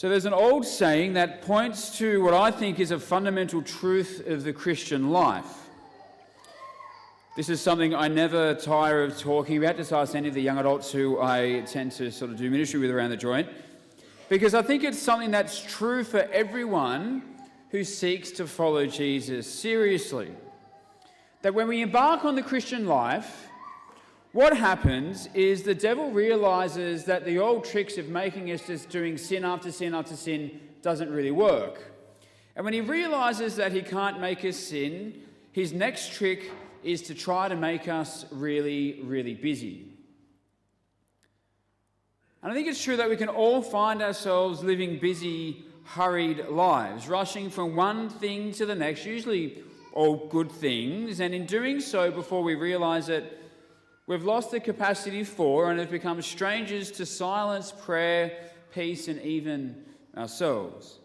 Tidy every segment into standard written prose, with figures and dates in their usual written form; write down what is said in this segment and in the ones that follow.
So there's an old saying that points to what I think is a fundamental truth of the Christian life. This is something I never tire of talking about, just ask any of the young adults who I tend to sort of do ministry with around the joint, because I think it's something that's true for everyone who seeks to follow Jesus seriously. That when we embark on the Christian life, what happens is the devil realizes that the old tricks of making us just doing sin after sin after sin doesn't really work. And when he realizes that he can't make us sin, his next trick is to try to make us really, really busy. And I think it's true that we can all find ourselves living busy, hurried lives, rushing from one thing to the next, usually all good things, and in doing so, before we realize it, we've lost the capacity for and have become strangers to silence, prayer, peace, and even ourselves.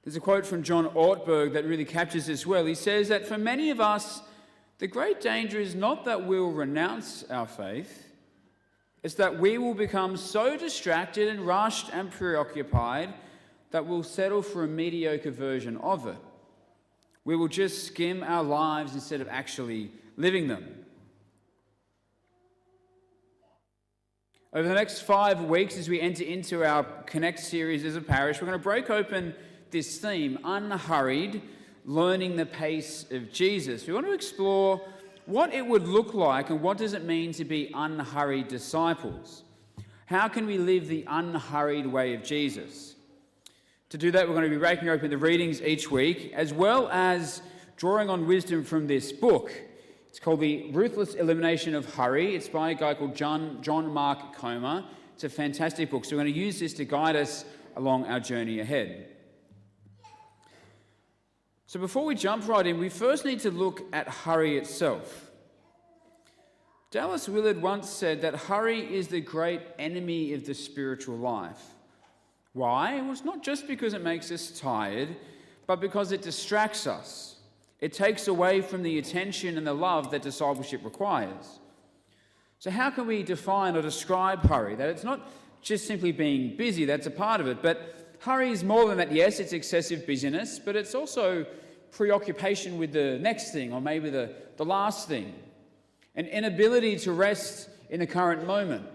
There's a quote from John Ortberg that really captures this well. He says that for many of us, the great danger is not that we'll renounce our faith, it's that we will become so distracted and rushed and preoccupied that we'll settle for a mediocre version of it. We will just skim our lives instead of actually living them. Over the next 5 weeks, as we enter into our Connect series as a parish, we're going to break open this theme, Unhurried, learning the pace of Jesus. We want to explore what it would look like and what does it mean to be unhurried disciples. How can we live the unhurried way of Jesus? To do that, we're going to be breaking open the readings each week, as well as drawing on wisdom from this book. It's called The Ruthless Elimination of Hurry. It's by a guy called John Mark Comer. It's a fantastic book. So we're going to use this to guide us along our journey ahead. So before we jump right in, we first need to look at hurry itself. Dallas Willard once said that hurry is the great enemy of the spiritual life. Why? Well, it's not just because it makes us tired, but because it distracts us. It takes away from the attention and the love that discipleship requires. So how can we define or describe hurry? That it's not just simply being busy, that's a part of it, but hurry is more than that. Yes, it's excessive busyness, but it's also preoccupation with the next thing, or maybe the last thing. An inability to rest in the current moment.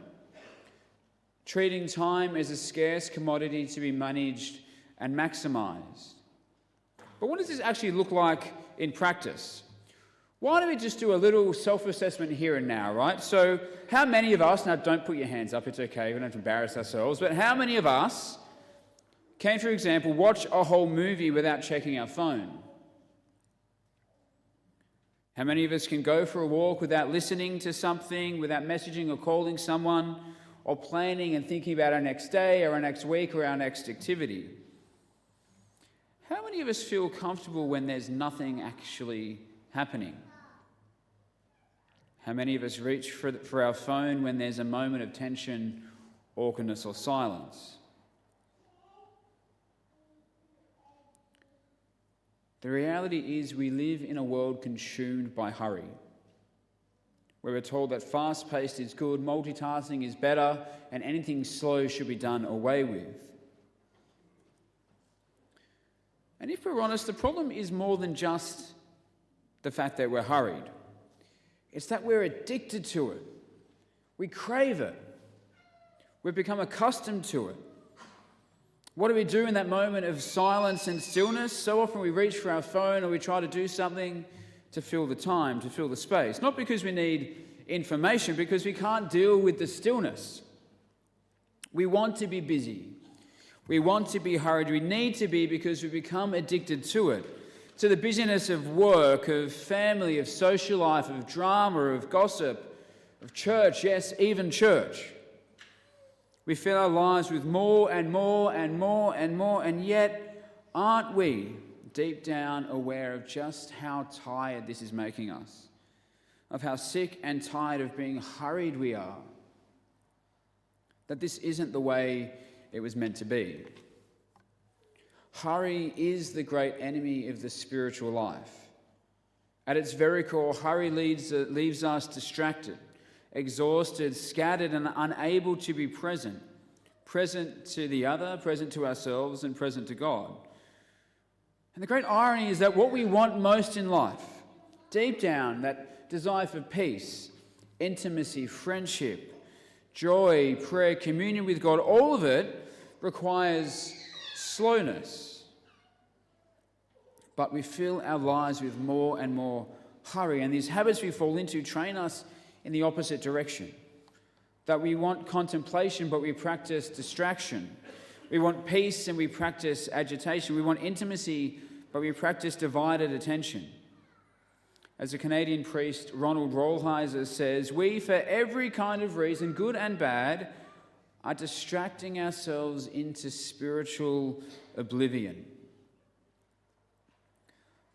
Treating time as a scarce commodity to be managed and maximised. But what does this actually look like in practice? Why don't we just do a little self-assessment here and now, right? So how many of us, now don't put your hands up, it's okay, we don't have to embarrass ourselves, but how many of us can, for example, watch a whole movie without checking our phone? How many of us can go for a walk without listening to something, without messaging or calling someone, or planning and thinking about our next day or our next week or our next activity? How many of us feel comfortable when there's nothing actually happening? How many of us reach for our phone when there's a moment of tension, awkwardness, or silence? The reality is we live in a world consumed by hurry, where we're told that fast-paced is good, multitasking is better, and anything slow should be done away with. And if we're honest, the problem is more than just the fact that we're hurried. It's that we're addicted to it. We crave it. We've become accustomed to it. What do we do in that moment of silence and stillness? So often we reach for our phone or we try to do something to fill the time, to fill the space. Not because we need information, because we can't deal with the stillness. We want to be busy. We want to be hurried. We need to be because we become addicted to it. To the busyness of work, of family, of social life, of drama, of gossip, of church, yes, even church. We fill our lives with more and more and more and more, and yet aren't we deep down aware of just how tired this is making us, of how sick and tired of being hurried we are, that this isn't the way it was meant to be. Hurry is the great enemy of the spiritual life. At its very core, hurry leaves us distracted, exhausted, scattered, and unable to be present, present to the other, present to ourselves, and present to God. And the great irony is that what we want most in life, deep down, that desire for peace, intimacy, friendship, joy, prayer, communion with God, all of it requires slowness. But we fill our lives with more and more hurry, and these habits we fall into train us in the opposite direction. That we want contemplation, but we practice distraction. We want peace, and we practice agitation. We want intimacy, but we practice divided attention. As the Canadian priest Ronald Rolheiser says, we, for every kind of reason, good and bad, are distracting ourselves into spiritual oblivion.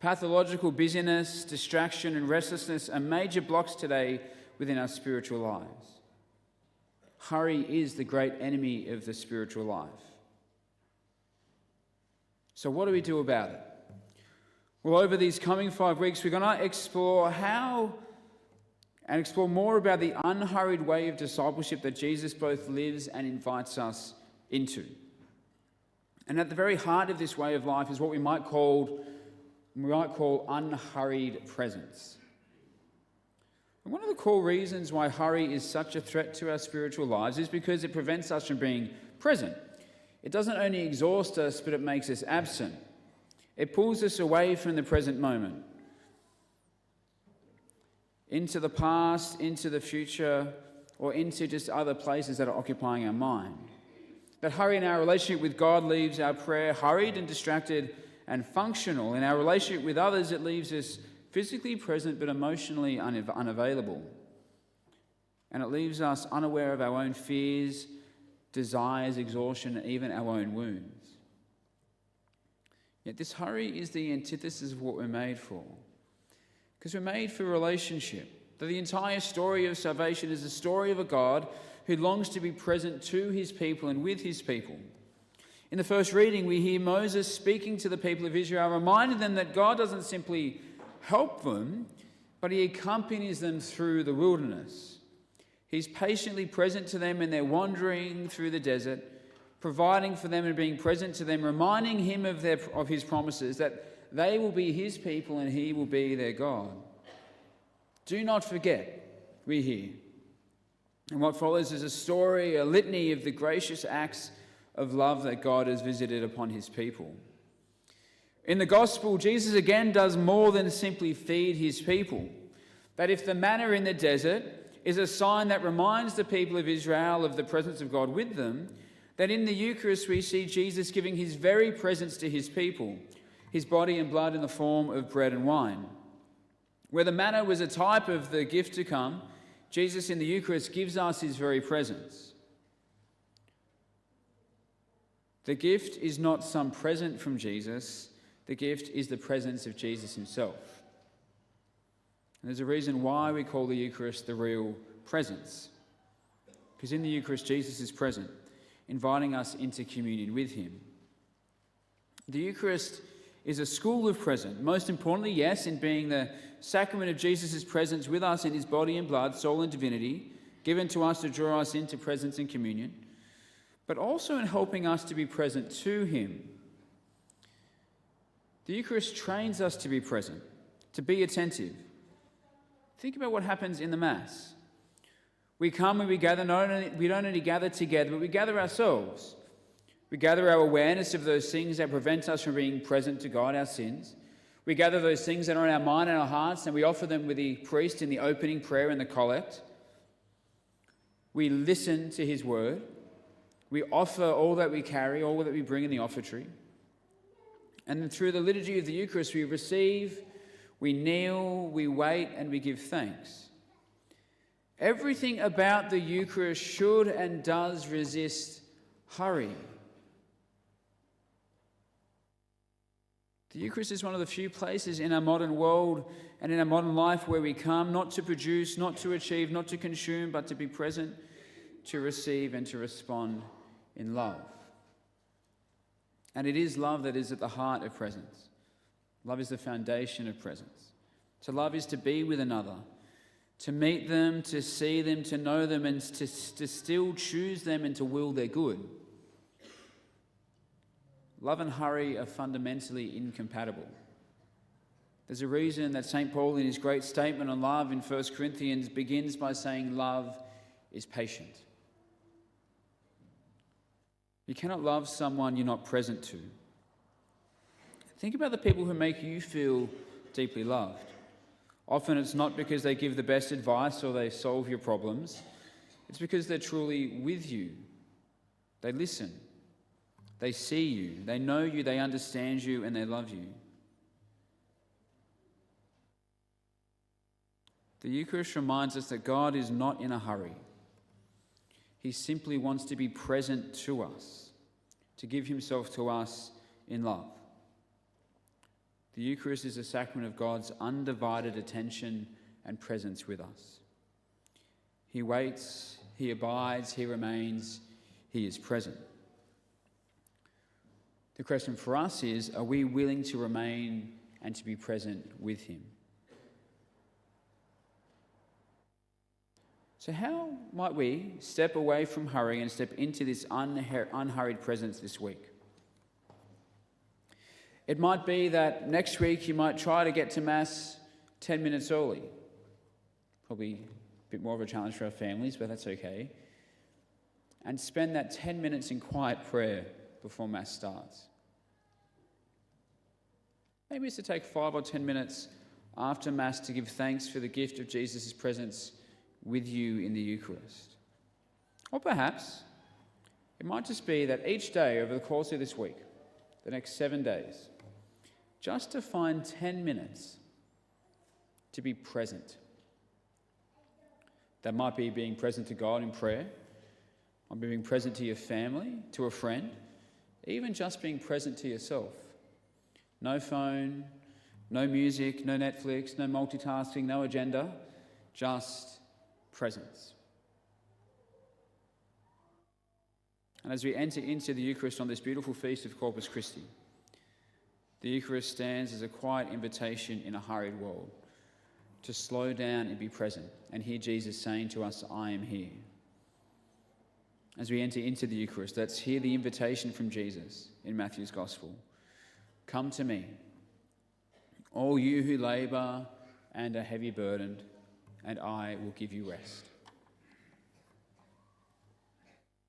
Pathological busyness, distraction, and restlessness are major blocks today within our spiritual lives. Hurry is the great enemy of the spiritual life. So what do we do about it? Well, over these coming 5 weeks, we're going to explore more about the unhurried way of discipleship that Jesus both lives and invites us into. And at the very heart of this way of life is what we might call unhurried presence. And one of the core reasons why hurry is such a threat to our spiritual lives is because it prevents us from being present. It doesn't only exhaust us, but it makes us absent. It pulls us away from the present moment, into the past, into the future, or into just other places that are occupying our mind. That hurry in our relationship with God leaves our prayer hurried and distracted and functional. In our relationship with others, it leaves us physically present but emotionally unavailable. And it leaves us unaware of our own fears, desires, exhaustion, and even our own wounds. Yet this hurry is the antithesis of what we're made for. Because we're made for relationship. That the entire story of salvation is the story of a God who longs to be present to his people and with his people. In the first reading, we hear Moses speaking to the people of Israel, reminding them that God doesn't simply help them, but he accompanies them through the wilderness. He's patiently present to them in their wandering through the desert, providing for them and being present to them, reminding him of his promises, that they will be his people and he will be their God. Do not forget, we hear. And what follows is a story, a litany of the gracious acts of love that God has visited upon his people. In the gospel, Jesus again does more than simply feed his people. That if the manna in the desert is a sign that reminds the people of Israel of the presence of God with them, that in the Eucharist we see Jesus giving his very presence to his people, his body and blood in the form of bread and wine. Where the manna was a type of the gift to come, Jesus in the Eucharist gives us his very presence. The gift is not some present from Jesus. The gift is the presence of Jesus himself. And there's a reason why we call the Eucharist the real presence. Because in the Eucharist, Jesus is present, inviting us into communion with him. The Eucharist is a school of presence. Most importantly, yes, in being the sacrament of Jesus' presence with us in his body and blood, soul and divinity, given to us to draw us into presence and communion, but also in helping us to be present to him. The Eucharist trains us to be present, to be attentive. Think about what happens in the Mass. We come and we gather, we don't only gather together, but we gather ourselves. We gather our awareness of those things that prevent us from being present to God, our sins. We gather those things that are in our mind and our hearts, and we offer them with the priest in the opening prayer and the collect. We listen to his word. We offer all that we carry, all that we bring in the offertory. And then through the liturgy of the Eucharist, we receive, we kneel, we wait, and we give thanks. Everything about the Eucharist should and does resist hurry. The Eucharist is one of the few places in our modern world and in our modern life where we come not to produce, not to achieve, not to consume, but to be present, to receive, and to respond in love. And it is love that is at the heart of presence. Love is the foundation of presence. To love is to be with another, to meet them, to see them, to know them, and to still choose them and to will their good. love and hurry are fundamentally incompatible. There's a reason that St Paul, in his great statement on love in 1 Corinthians, begins by saying love is patient. You cannot love someone you're not present to. Think about the people who make you feel deeply loved. Often it's not because they give the best advice or they solve your problems. It's because they're truly with you. They listen. They see you. They know you. They understand you, and they love you. The Eucharist reminds us that God is not in a hurry. He simply wants to be present to us, to give himself to us in love. The Eucharist is a sacrament of God's undivided attention and presence with us. He waits, he abides, he remains, he is present. The question for us is, are we willing to remain and to be present with him? So how might we step away from hurry and step into this unhurried presence this week? It might be that next week you might try to get to Mass 10 minutes early. Probably a bit more of a challenge for our families, but that's okay. And spend that 10 minutes in quiet prayer before Mass starts. Maybe it's to take 5 or 10 minutes after Mass to give thanks for the gift of Jesus' presence with you in the Eucharist. Or perhaps it might just be that each day over the course of this week, the next 7 days, just to find 10 minutes to be present. That might be being present to God in prayer, or being present to your family, to a friend, even just being present to yourself. No phone, no music, no Netflix, no multitasking, no agenda, just presence. And as we enter into the Eucharist on this beautiful feast of Corpus Christi, the Eucharist stands as a quiet invitation in a hurried world to slow down and be present and hear Jesus saying to us, I am here. As we enter into the Eucharist, let's hear the invitation from Jesus in Matthew's Gospel. Come to me, all you who labour and are heavy burdened, and I will give you rest.